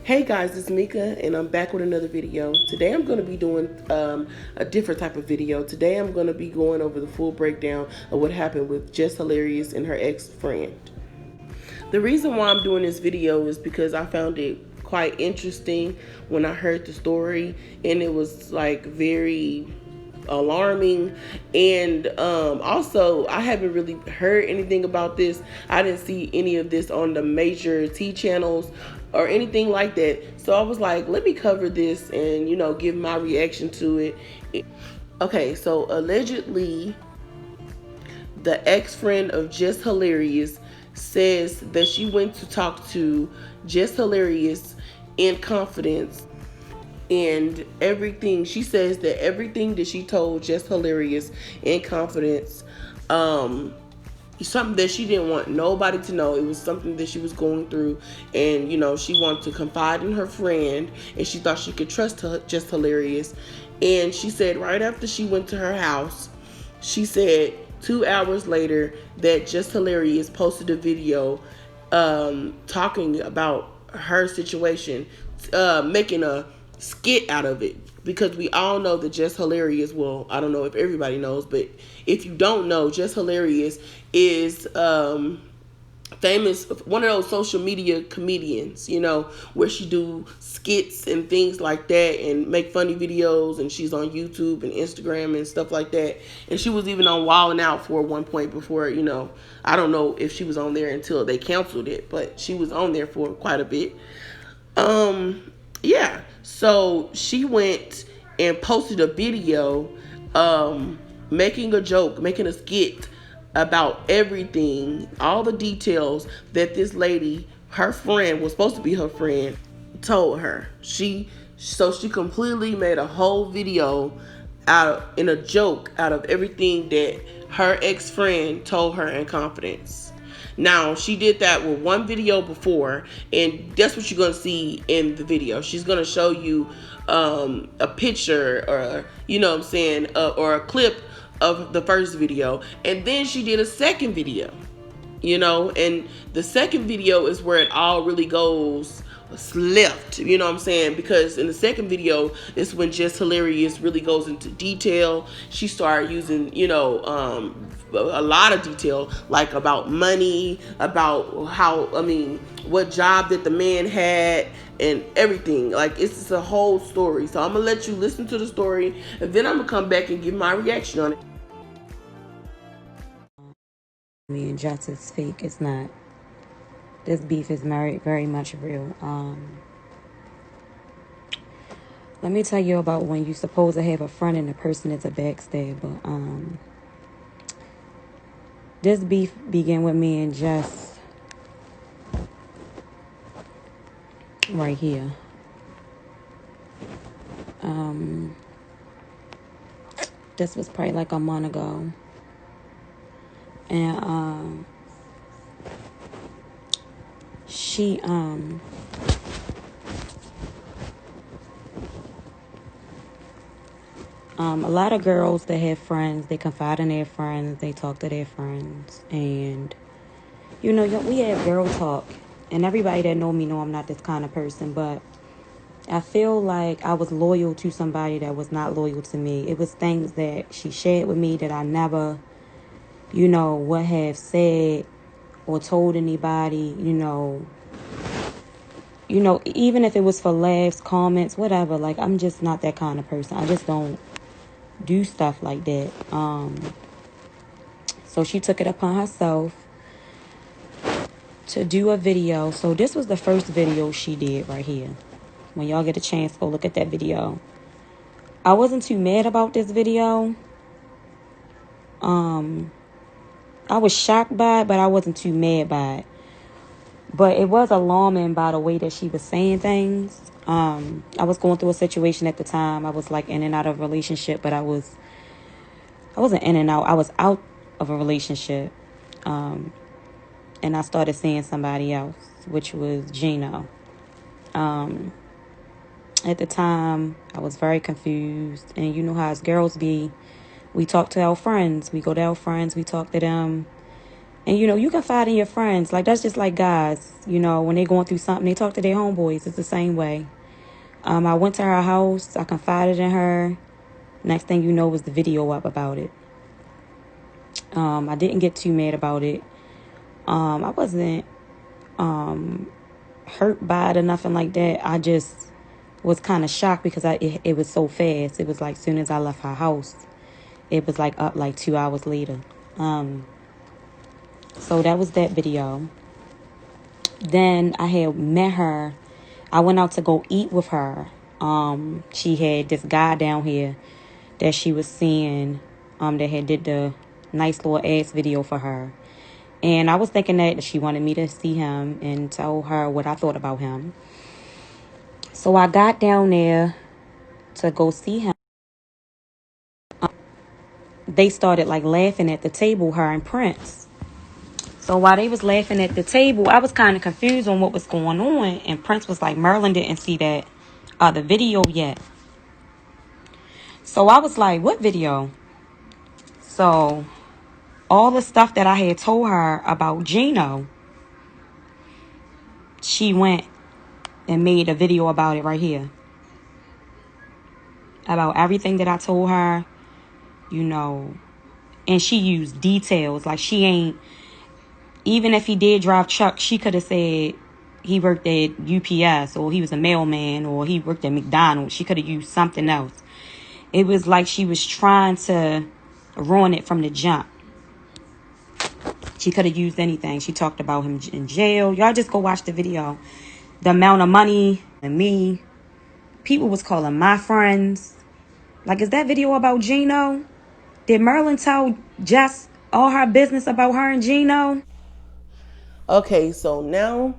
Hey guys, it's Mika and I'm back with another video. Today I'm going to be doing a different type of video. Today I'm going to be going over the full breakdown of what happened with Jess Hilarious and her ex-friend. The reason why I'm doing this video is because I found it quite interesting when I heard the story, and it was like very alarming. And also, I haven't really heard anything about this. I didn't see any of this on the major T channels or anything like that. So I was like, let me cover this and give my reaction to it. Okay, so allegedly the ex-friend of Jess Hilarious says that she went to talk to Jess Hilarious in confidence, and everything she says that everything that she told Jess Hilarious in confidence, something that she didn't want nobody to know. It was something that she was going through, and she wanted to confide in her friend, and she thought she could trust her, Jess Hilarious. And she said right after she went to her house, she said 2 hours later that Jess Hilarious posted a video talking about her situation, making a skit out of it, because we all know that Jess Hilarious, well, I don't know if everybody knows, but if you don't know, Jess Hilarious is famous, one of those social media comedians, where she do skits and things like that and make funny videos, and she's on YouTube and Instagram and stuff like that. And she was even on Wild 'N Out for one point before, I don't know if she was on there until they canceled it, but she was on there for quite a bit. Yeah, so she went and posted a video making a joke, making a skit about everything, all the details that this lady, her friend, was supposed to be her friend, told her. She completely made a whole video in a joke out of everything that her ex-friend told her in confidence. Now, she did that with one video before, and that's what you're going to see in the video. She's going to show you a picture, or, or a clip of the first video. And then she did a second video, and the second video is where it all really goes left, because in the second video is when Jess Hilarious really goes into detail. She started using a lot of detail, like about money, about how, what job that the man had, and everything. Like, it's just a whole story. So I'm gonna let you listen to the story, and then I'm gonna come back and give my reaction on it. Me and Jess is fake. It's not. This beef is very much real. Let me tell you about when you're supposed to have a friend and the person is a backstabber. This beef began with me and Jess right here. This was probably like a month ago. And she a lot of girls that have friends, they confide in their friends, they talk to their friends, and we have girl talk, and everybody that know me know I'm not this kind of person, but I feel like I was loyal to somebody that was not loyal to me. It was things that she shared with me that I never would have said or told anybody, even if it was for laughs, comments, whatever. Like, I'm just not that kind of person. I just don't do stuff like that. So she took it upon herself to do a video. So this was the first video she did right here. When y'all get a chance, go look at that video. I wasn't too mad about this video. I was shocked by it, but I wasn't too mad by it. But it was alarming by the way that she was saying things. I was going through a situation at the time. I was like in and out of a relationship, but I wasn't in and out. I was out of a relationship. And I started seeing somebody else, which was Gino. At the time, I was very confused. And you know how us girls be. We talk to our friends. We go to our friends. We talk to them. And you can confide in your friends. Like that's just like guys. When they're going through something, they talk to their homeboys. It's the same way. I went to her house. I confided in her. Next thing you know was the video up about it. I didn't get too mad about it. I wasn't hurt by it or nothing like that. I just was kind of shocked because it was so fast. It was like soon as I left her house, it was like up like 2 hours later. So that was that video. Then I had met her. I went out to go eat with her. She had this guy down here that she was seeing that had did the nice little ass video for her. And I was thinking that she wanted me to see him and tell her what I thought about him. So I got down there to go see him. They started like laughing at the table, her and Prince. So while they was laughing at the table, I was kind of confused on what was going on. And Prince was like, Merlin didn't see that the video yet. So I was like, what video? So all the stuff that I had told her about Gino, she went and made a video about it right here. About everything that I told her, and she used details. Like she ain't, even if he did drive truck, she could have said he worked at UPS or he was a mailman or he worked at McDonald's. She could have used something else. It was like she was trying to ruin it from the jump. She could have used anything. She talked about him in jail. Y'all just go watch the video. The amount of money and me. People was calling my friends. Like, is that video about Gino? Did Merlin tell Jess all her business about her and Gino? Okay, so now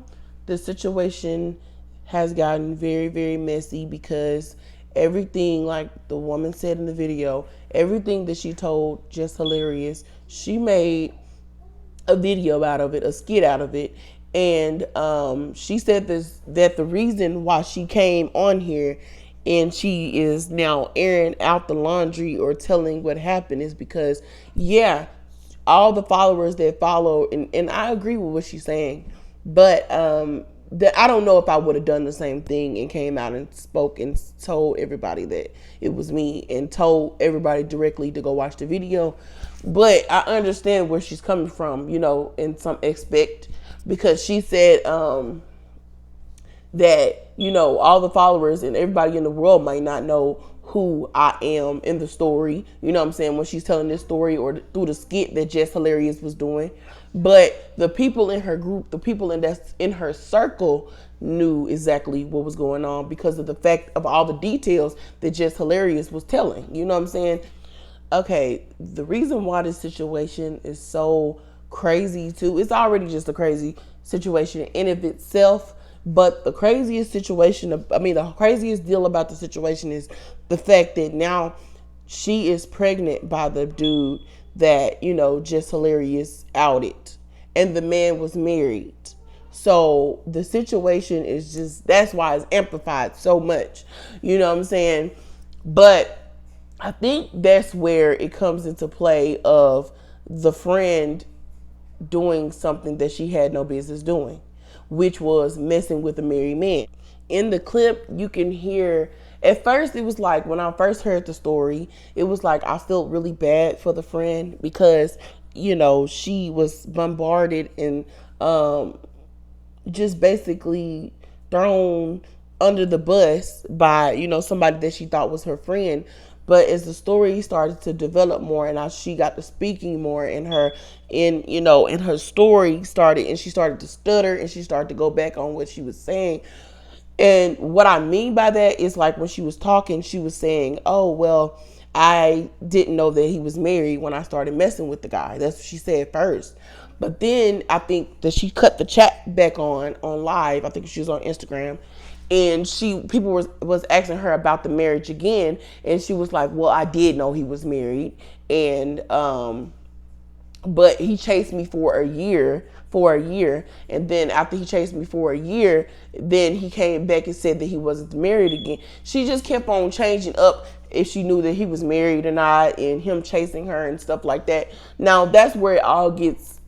the situation has gotten very, very messy because everything, like the woman said in the video, everything that she told Just Hilarious, she made a video out of it, a skit out of it. And she said that the reason why she came on here and she is now airing out the laundry or telling what happened is because, yeah, all the followers that follow, and I agree with what she's saying, but I don't know if I would have done the same thing and came out and spoke and told everybody that it was me and told everybody directly to go watch the video. But I understand where she's coming from, in some aspect, because she said that, all the followers and everybody in the world might not know who I am in the story. You know what I'm saying? When she's telling this story or through the skit that Jess Hilarious was doing. But the people in her group, the people that's in her circle knew exactly what was going on because of the fact of all the details that Jess Hilarious was telling. You know what I'm saying? Okay, the reason why this situation is so crazy too, it's already just a crazy situation in of itself, but the craziest the craziest deal about the situation is the fact that now she is pregnant by the dude that, Just Hilarious outed. And the man was married. So the situation is just, that's why it's amplified so much. You know what I'm saying? But I think that's where it comes into play of the friend doing something that she had no business doing, which was messing with a married man. In the clip, you can hear, at first it was like, when I first heard the story, it was like I felt really bad for the friend because, she was bombarded and just basically thrown under the bus by, somebody that she thought was her friend. But as the story started to develop more and she got to speaking more in her story started, and she started to stutter and she started to go back on what she was saying. And what I mean by that is, like, when she was talking, she was saying, oh, well, I didn't know that he was married when I started messing with the guy. That's what she said first. But then I think that she cut the chat back on live. I think she was on Instagram. And people was asking her about the marriage again. And she was like, well, I did know he was married. And, but he chased me for a year. And then after he chased me for a year, then he came back and said that he wasn't married again. She just kept on changing up if she knew that he was married or not, and him chasing her and stuff like that. Now that's where it all gets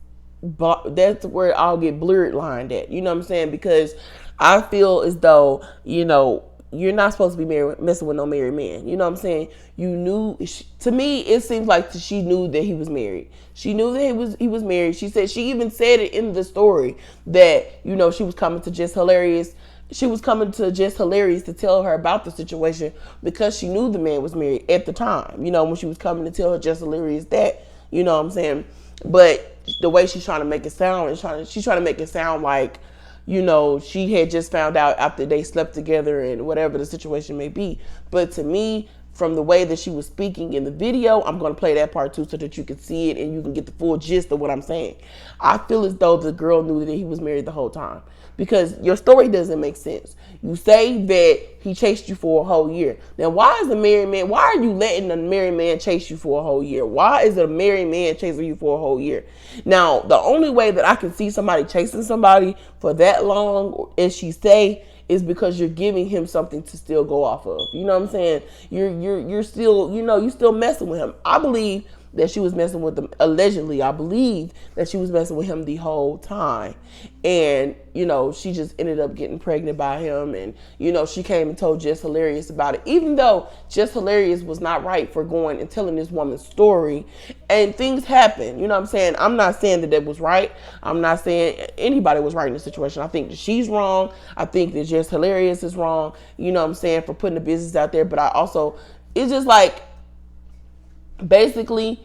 but that's where I'll get blurred lined at. You know what I'm saying? Because I feel as though, you're not supposed to be married, messing with no married man. You know what I'm saying? You knew. To me, it seems like she knew that he was married. She knew that he was married. She said, she even said it in the story that, she was coming to Just Hilarious. She was coming to Just Hilarious to tell her about the situation because she knew the man was married at the time. When she was coming to tell her Just Hilarious that. You know what I'm saying? But the way she's trying to make it sound, she's trying to make it sound like, she had just found out after they slept together and whatever the situation may be. But to me, from the way that she was speaking in the video, I'm going to play that part too so that you can see it and you can get the full gist of what I'm saying. I feel as though the girl knew that he was married the whole time, because your story doesn't make sense. You say that he chased you for a whole year. Now, why is a married man, why are you letting a married man chase you for a whole year? Why is a married man chasing you for a whole year? Now, the only way that I can see somebody chasing somebody for that long, as she say, is because you're giving him something to still go off of. You know what I'm saying? You're still, you still messing with him. I believe that she was messing with him. Allegedly, I believe that she was messing with him the whole time. And, she just ended up getting pregnant by him. And, she came and told Jess Hilarious about it. Even though Jess Hilarious was not right for going and telling this woman's story. And things happen. You know what I'm saying? I'm not saying that was right. I'm not saying anybody was right in the situation. I think that she's wrong. I think that Jess Hilarious is wrong. You know what I'm saying? For putting the business out there. But I also, it's just like, basically,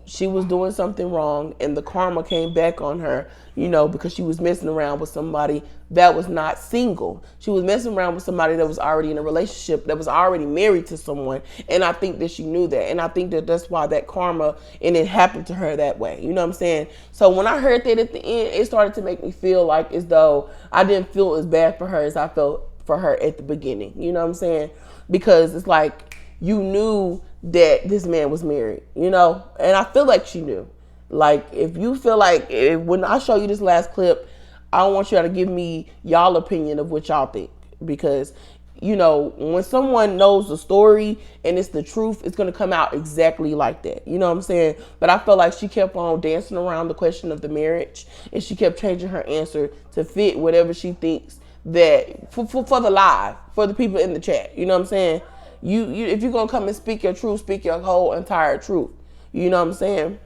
she was doing something wrong and the karma came back on her, because she was messing around with somebody that was not single. She was messing around with somebody that was already in a relationship, that was already married to someone. And I think that she knew that. And I think that that's why that karma, and it happened to her that way. You know what I'm saying? So when I heard that at the end, it started to make me feel like as though I didn't feel as bad for her as I felt for her at the beginning. You know what I'm saying? Because it's like, you knew that this man was married, and I feel like she knew. Like, if you feel like, when I show you this last clip, I want y'all to give me y'all opinion of what y'all think, because when someone knows the story and it's the truth, it's going to come out exactly like that. You know what I'm saying? But I felt like she kept on dancing around the question of the marriage, and she kept changing her answer to fit whatever she thinks that for the live, for the people in the chat. You know what I'm saying? You if you're gonna come and speak your truth, speak your whole entire truth. You know what I'm saying?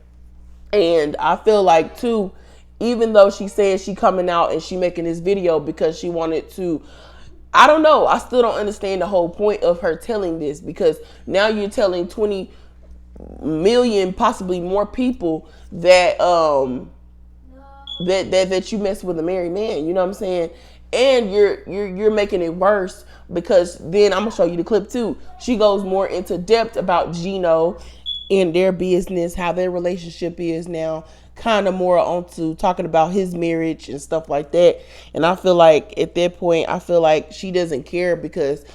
And I feel like too, even though she said she coming out and she making this video because she wanted to, I don't know, I still don't understand the whole point of her telling this, because now you're telling 20 million, possibly more people that that you mess with a married man. You know what I'm saying? And you're making it worse, because then I'm gonna show you the clip too. She goes more into depth about Gino and their business, how their relationship is now, kind of more onto talking about his marriage and stuff like that. And I feel like at that point, I feel like she doesn't care, because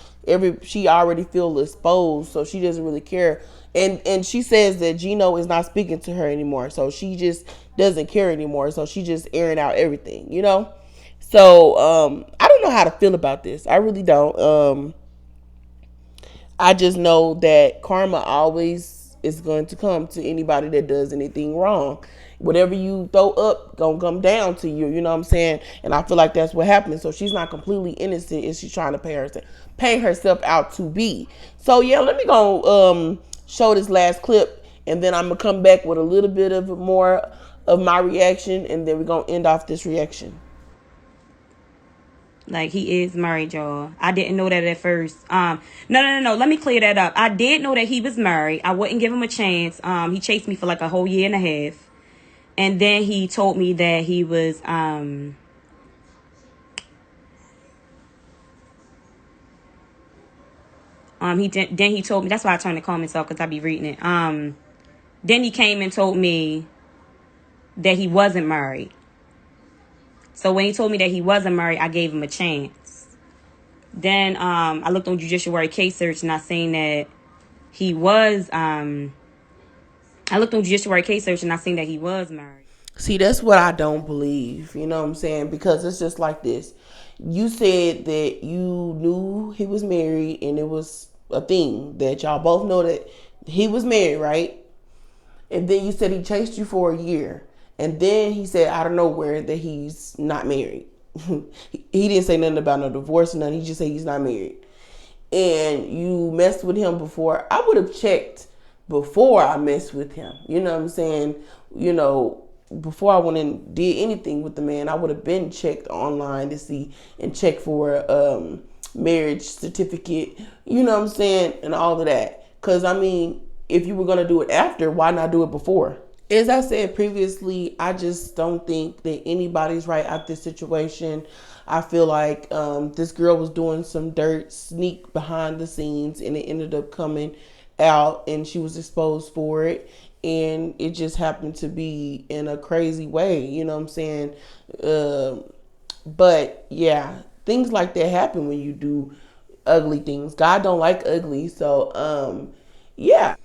she already feel exposed, so she doesn't really care. And she says that Gino is not speaking to her anymore, so she just doesn't care anymore. So she just airing out everything, So I don't know how to feel about this. I really don't. I just know that karma always is going to come to anybody that does anything wrong. Whatever you throw up, gonna come down to you. You know what I'm saying? And I feel like that's what happened. So she's not completely innocent, and she's trying to pay herself out to be. So yeah, let me go show this last clip, and then I'm gonna come back with a little bit of more of my reaction, and then we're gonna end off this reaction. Like, he is married, y'all. I didn't know that at first. No. Let me clear that up. I did know that he was married. I wouldn't give him a chance. He chased me for like a whole year and a half. And then he told me that he was, then he told me, that's why I turned the comments off, because I be reading it. Then he came and told me that he wasn't married. So when he told me that he wasn't married, I gave him a chance. Then I looked on judiciary case search, and I seen that he was, I looked on judiciary case search, and I seen that he was married. See, that's what I don't believe. You know what I'm saying? Because it's just like this. You said that you knew he was married, and it was a thing that y'all both know that he was married, right? And then you said he chased you for a year. And then he said out of nowhere that he's not married. He didn't say nothing about no divorce or nothing. He just said he's not married. And you messed with him before. I would have checked before I messed with him. You know what I'm saying? You know, before I went and did anything with the man, I would have been checked online to see and check for marriage certificate. You know what I'm saying? And all of that. Because, I mean, if you were going to do it after, why not do it before? As I said previously, I just don't think that anybody's right out this situation. I feel like this girl was doing some dirt sneak behind the scenes, and it ended up coming out, and she was exposed for it. And it just happened to be in a crazy way, you know what I'm saying? But yeah, things like that happen when you do ugly things. God don't like ugly, so yeah.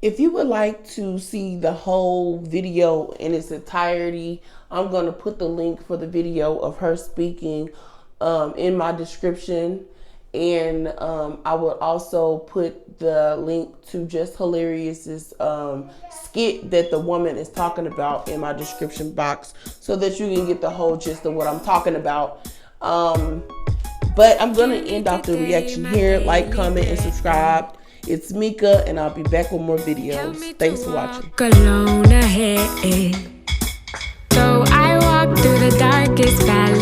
If you would like to see the whole video in its entirety, I'm going to put the link for the video of her speaking in my description. And I will also put the link to Just Hilarious's skit that the woman is talking about in my description box, so that you can get the whole gist of what I'm talking about. But I'm going to end off the reaction here. Like, comment, and subscribe. It's Mika, and I'll be back with more videos. Thanks for watching. Alone ahead, so I walk through the darkest valley.